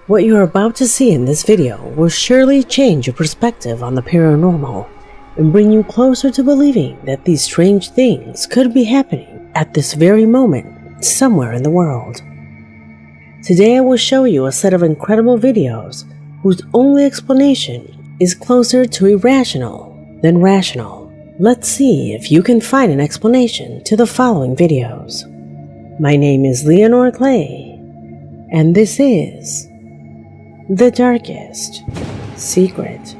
What you're about to see in this video will surely change your perspective on the paranormal and bring you closer to believing that these strange things could be happening at this very moment somewhere in the world. Today I will show you a set of incredible videos whose only explanation is closer to irrational than rational. Let's see if you can find an explanation to the following videos. My name is Leonore Clay, and this is The Darkest Secret.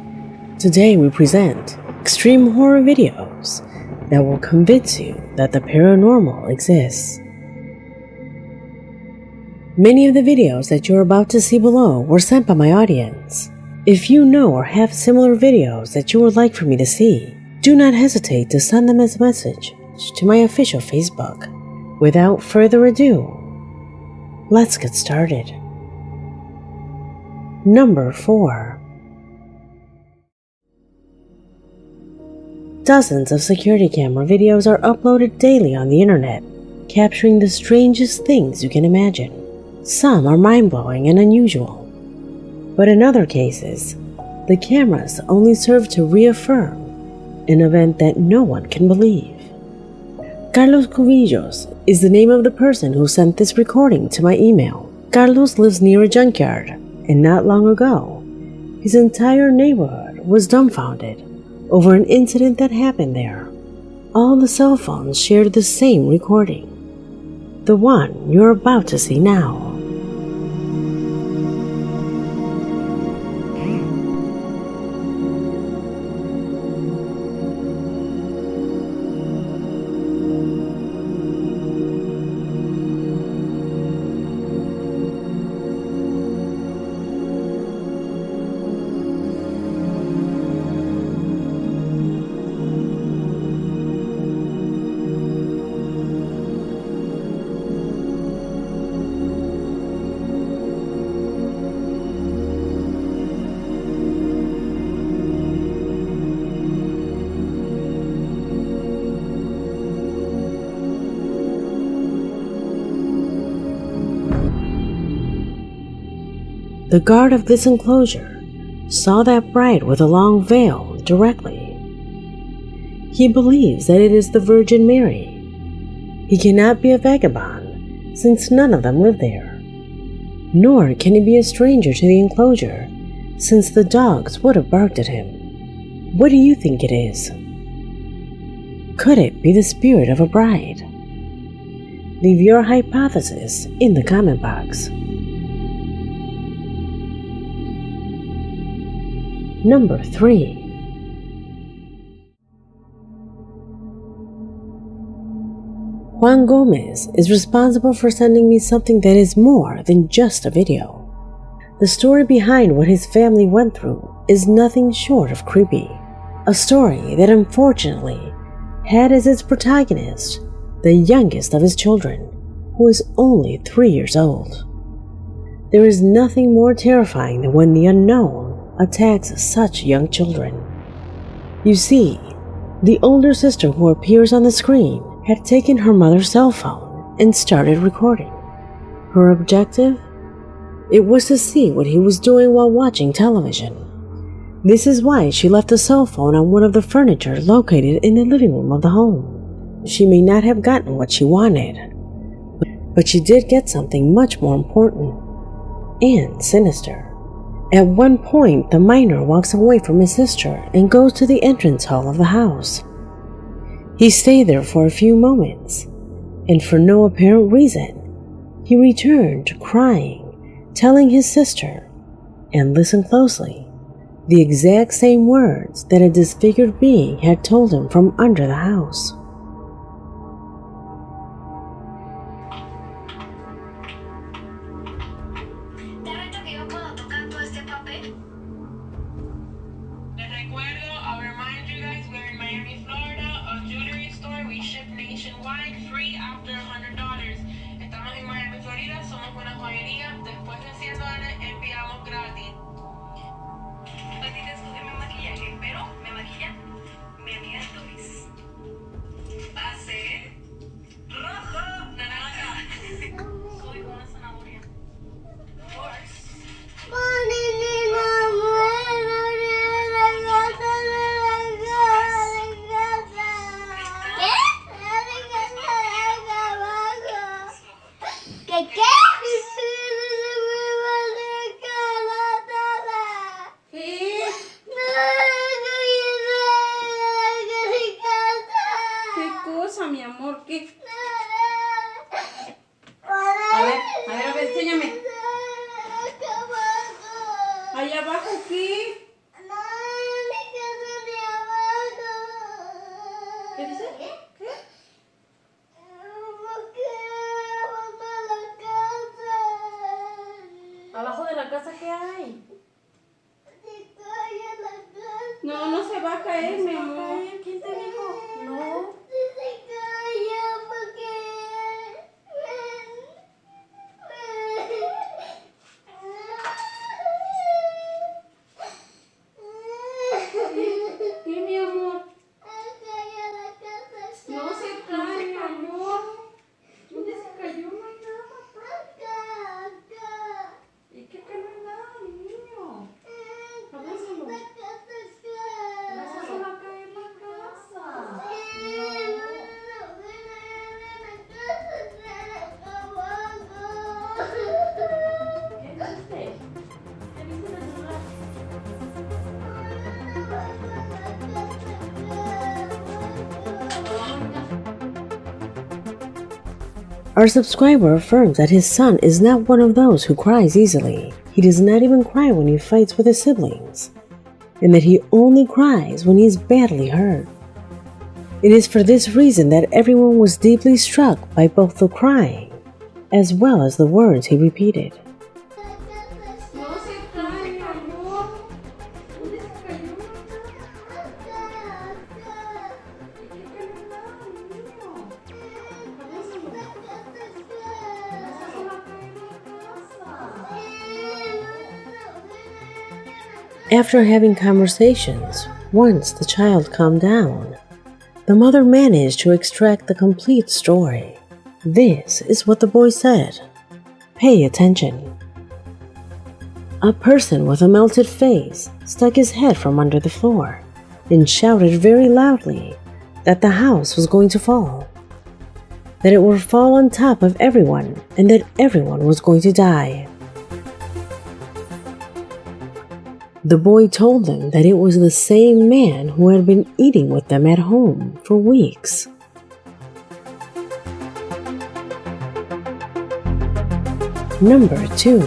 Today we present extreme horror videos that will convince you that the paranormal exists. Many of the videos that you're about to see below were sent by my audience. If you know or have similar videos that you would like for me to see, do not hesitate to send them as a message to my official Facebook. Without further ado, let's get started. Number 4. Dozens of security camera videos are uploaded daily on the internet, capturing the strangest things you can imagine. Some are mind-blowing and unusual, but in other cases, the cameras only serve to reaffirm an event that no one can believe. Carlos Cubillos is the name of the person who sent this recording to my email. Carlos lives near a junkyard, and not long ago, his entire neighborhood was dumbfounded over an incident that happened there. All the cell phones shared the same recording, the one you're about to see now. The guard of this enclosure saw that bride with a long veil directly. He believes that it is the Virgin Mary. He cannot be a vagabond since none of them live there, nor can he be a stranger to the enclosure since the dogs would have barked at him. What do you think it is? Could it be the spirit of a bride? Leave your hypothesis in the comment box. Number 3. Juan Gomez is responsible for sending me something that is more than just a video. The story behind what his family went through is nothing short of creepy. A story that unfortunately had as its protagonist the youngest of his children, who is only 3 years old. There is nothing more terrifying than when the unknown attacks such young children. You see, the older sister who appears on the screen had taken her mother's cell phone and started recording. Her objective? It was to see what he was doing while watching television. This is why she left the cell phone on one of the furniture located in the living room of the home. She may not have gotten what she wanted, but she did get something much more important and sinister. At one point, the minor walks away from his sister and goes to the entrance hall of the house. He stayed there for a few moments, and for no apparent reason, he returned crying, telling his sister, and listen closely, the exact same words that a disfigured being had told him from under the house. ¿Qué? ¿Qué cosa, mi amor? ¿Qué? A ver, enséñame. Allá abajo, ¿qué? ¿Qué dice? ¿Qué? ¿Abajo de la casa qué hay? No, no se va a caer, mi amor. ¿Quién te dijo? No. ¿Qué, mi amor? No se cae, mi amor. ¿Dónde se cayó? No hay nada. ¿Y qué que no hay nada, mi niño? Abrázalo. No se va a caer la casa. ¿Qué viste? ¿Qué viste en el celular? Our subscriber affirms that his son is not one of those who cries easily. He does not even cry when he fights with his siblings, and that he only cries when he is badly hurt. It is for this reason that everyone was deeply struck by both the crying as well as the words he repeated. After having conversations, once the child calmed down, the mother managed to extract the complete story. This is what the boy said. Pay attention. A person with a melted face stuck his head from under the floor and shouted very loudly that the house was going to fall, that it would fall on top of everyone, and that everyone was going to die. The boy told them that it was the same man who had been eating with them at home for weeks. Number 2.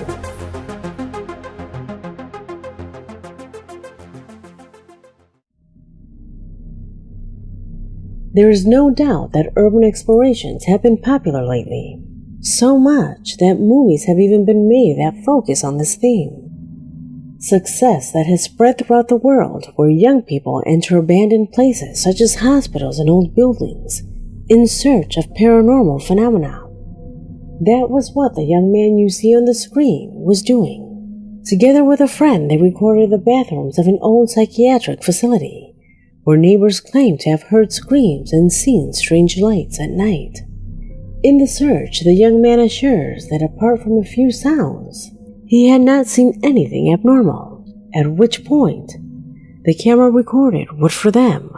There is no doubt that urban explorations have been popular lately, so much that movies have even been made that focus on this theme. Success that has spread throughout the world, where young people enter abandoned places such as hospitals and old buildings in search of paranormal phenomena. That was what the young man you see on the screen was doing. Together with a friend, they recorded the bathrooms of an old psychiatric facility, where neighbors claimed to have heard screams and seen strange lights at night. In the search, the young man assures that apart from a few sounds, he had not seen anything abnormal, at which point the camera recorded what for them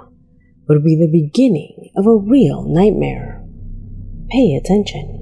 would be the beginning of a real nightmare. Pay attention.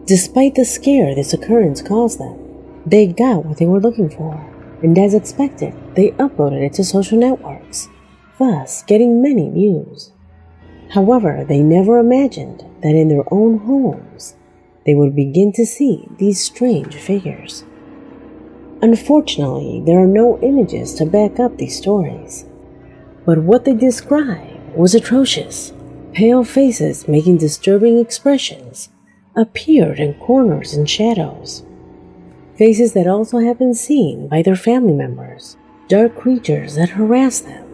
Despite the scare this occurrence caused them, they got what they were looking for, and as expected, they uploaded it to social networks, thus getting many views. However, they never imagined that in their own homes, they would begin to see these strange figures. Unfortunately, there are no images to back up these stories, but what they described was atrocious. Pale faces making disturbing expressions appeared in corners and shadows. Faces that also have been seen by their family members, dark creatures that harass them,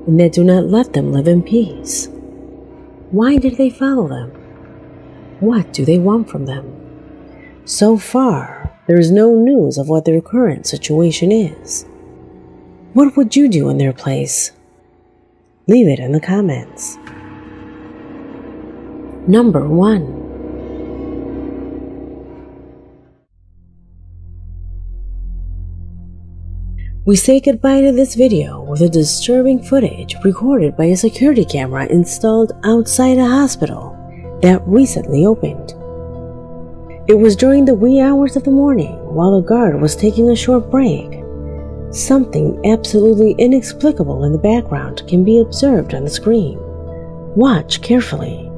and that do not let them live in peace. Why did they follow them? What do they want from them? So far, there is no news of what their current situation is. What would you do in their place? Leave it in the comments. Number 1. We say goodbye to this video with a disturbing footage recorded by a security camera installed outside a hospital that recently opened. It was during the wee hours of the morning while a guard was taking a short break. Something absolutely inexplicable in the background can be observed on the screen. Watch carefully.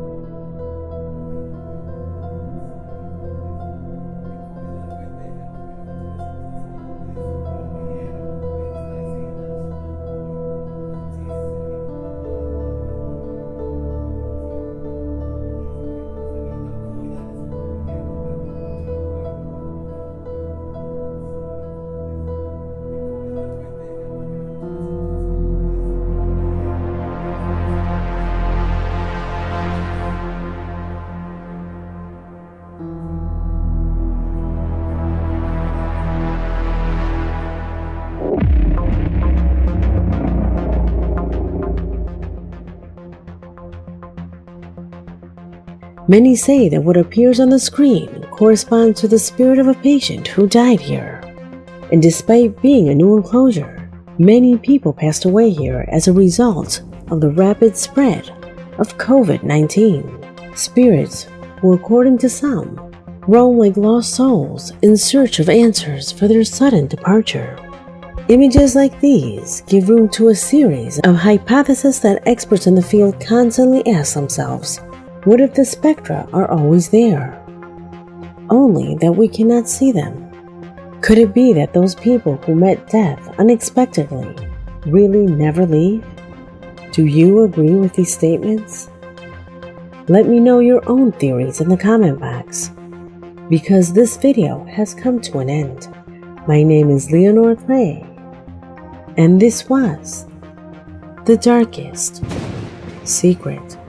Many say that what appears on the screen corresponds to the spirit of a patient who died here. And despite being a new enclosure, many people passed away here as a result of the rapid spread of COVID-19. Spirits who, according to some, roam like lost souls in search of answers for their sudden departure. Images like these give room to a series of hypotheses that experts in the field constantly ask themselves. What if the spectra are always there, only that we cannot see them? Could it be that those people who met death unexpectedly really never leave? Do you agree with these statements? Let me know your own theories in the comment box. Because this video has come to an end. My name is Leonore Clay, and this was The Darkest Secret.